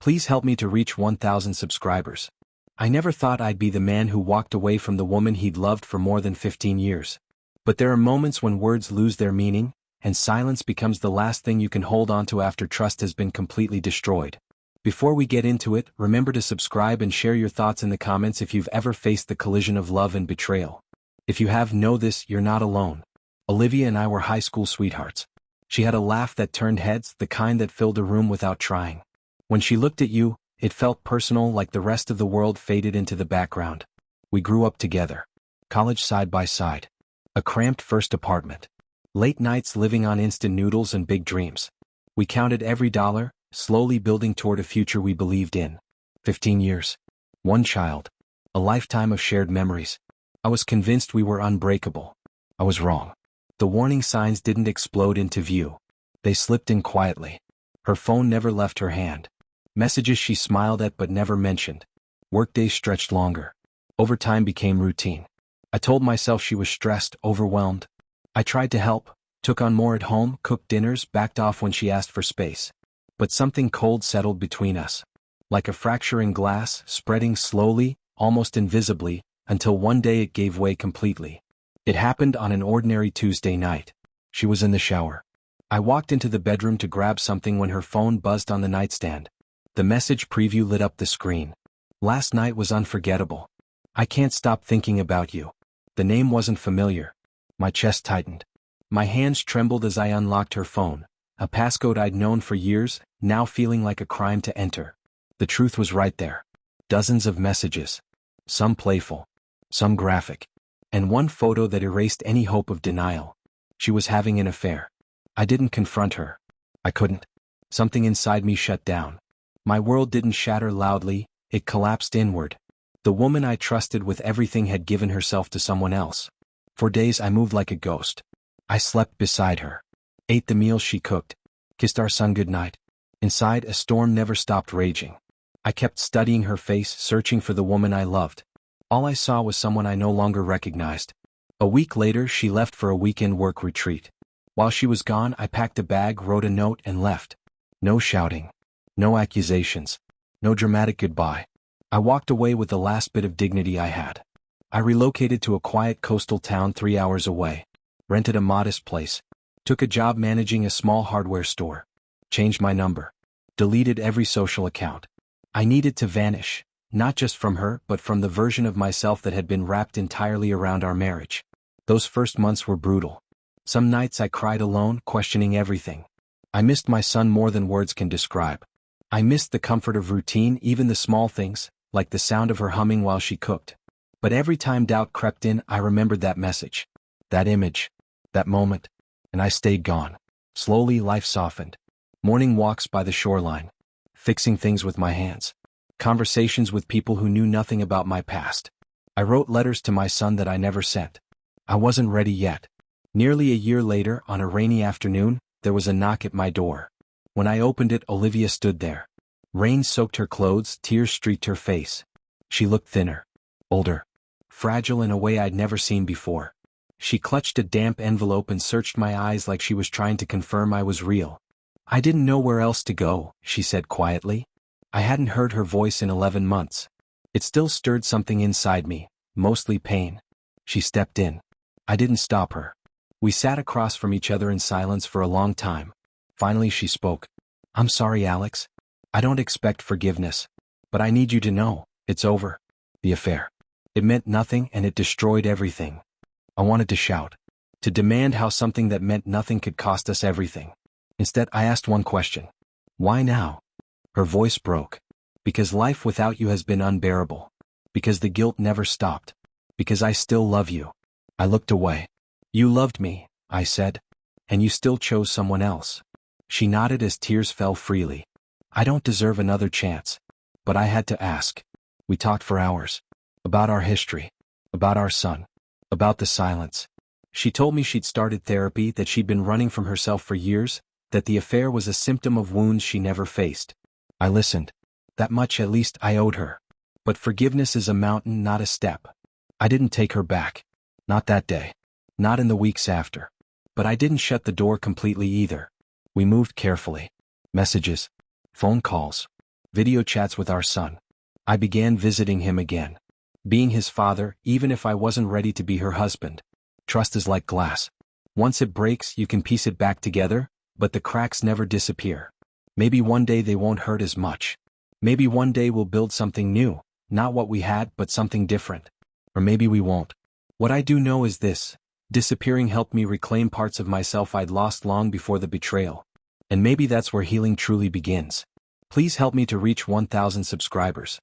Please help me to reach 1,000 subscribers. I never thought I'd be the man who walked away from the woman he'd loved for more than 15 years. But there are moments when words lose their meaning, and silence becomes the last thing you can hold onto after trust has been completely destroyed. Before we get into it, remember to subscribe and share your thoughts in the comments if you've ever faced the collision of love and betrayal. If you have, know this, you're not alone. Olivia and I were high school sweethearts. She had a laugh that turned heads, the kind that filled a room without trying. When she looked at you, it felt personal, like the rest of the world faded into the background. We grew up together. College side by side. A cramped first apartment. Late nights living on instant noodles and big dreams. We counted every dollar, slowly building toward a future we believed in. 15 years. One child. A lifetime of shared memories. I was convinced we were unbreakable. I was wrong. The warning signs didn't explode into view. They slipped in quietly. Her phone never left her hand. Messages she smiled at but never mentioned. Workdays stretched longer. Overtime became routine. I told myself she was stressed, overwhelmed. I tried to help, took on more at home, cooked dinners, backed off when she asked for space. But something cold settled between us. Like a fracture in glass, spreading slowly, almost invisibly, until one day it gave way completely. It happened on an ordinary Tuesday night. She was in the shower. I walked into the bedroom to grab something when her phone buzzed on the nightstand. The message preview lit up the screen. Last night was unforgettable. I can't stop thinking about you. The name wasn't familiar. My chest tightened. My hands trembled as I unlocked her phone, a passcode I'd known for years, now feeling like a crime to enter. The truth was right there. Dozens of messages. Some playful. Some graphic. And one photo that erased any hope of denial. She was having an affair. I didn't confront her. I couldn't. Something inside me shut down. My world didn't shatter loudly, it collapsed inward. The woman I trusted with everything had given herself to someone else. For days I moved like a ghost. I slept beside her. Ate the meals she cooked. Kissed our son goodnight. Inside, a storm never stopped raging. I kept studying her face, searching for the woman I loved. All I saw was someone I no longer recognized. A week later, she left for a weekend work retreat. While she was gone, I packed a bag, wrote a note, and left. No shouting. No accusations. No dramatic goodbye. I walked away with the last bit of dignity I had. I relocated to a quiet coastal town 3 hours away. Rented a modest place. Took a job managing a small hardware store. Changed my number. Deleted every social account. I needed to vanish, not just from her, but from the version of myself that had been wrapped entirely around our marriage. Those first months were brutal. Some nights I cried alone, questioning everything. I missed my son more than words can describe. I missed the comfort of routine, even the small things, like the sound of her humming while she cooked. But every time doubt crept in, I remembered that message. That image. That moment. And I stayed gone. Slowly, life softened. Morning walks by the shoreline. Fixing things with my hands. Conversations with people who knew nothing about my past. I wrote letters to my son that I never sent. I wasn't ready yet. Nearly a year later, on a rainy afternoon, there was a knock at my door. When I opened it, Olivia stood there. Rain soaked her clothes, tears streaked her face. She looked thinner. Older. Fragile in a way I'd never seen before. She clutched a damp envelope and searched my eyes like she was trying to confirm I was real. I didn't know where else to go, she said quietly. I hadn't heard her voice in 11 months. It still stirred something inside me, mostly pain. She stepped in. I didn't stop her. We sat across from each other in silence for a long time. Finally she spoke. I'm sorry, Alex. I don't expect forgiveness. But I need you to know, it's over. The affair. It meant nothing and it destroyed everything. I wanted to shout. To demand how something that meant nothing could cost us everything. Instead, I asked one question. Why now? Her voice broke. Because life without you has been unbearable. Because the guilt never stopped. Because I still love you. I looked away. You loved me, I said. And you still chose someone else. She nodded as tears fell freely. I don't deserve another chance. But I had to ask. We talked for hours. About our history. About our son. About the silence. She told me she'd started therapy, that she'd been running from herself for years, that the affair was a symptom of wounds she never faced. I listened. That much at least I owed her. But forgiveness is a mountain, not a step. I didn't take her back. Not that day. Not in the weeks after. But I didn't shut the door completely either. We moved carefully. Messages. Phone calls. Video chats with our son. I began visiting him again. Being his father, even if I wasn't ready to be her husband. Trust is like glass. Once it breaks, you can piece it back together, but the cracks never disappear. Maybe one day they won't hurt as much. Maybe one day we'll build something new, not what we had but something different. Or maybe we won't. What I do know is this: disappearing helped me reclaim parts of myself I'd lost long before the betrayal. And maybe that's where healing truly begins. Please help me to reach 1,000 subscribers.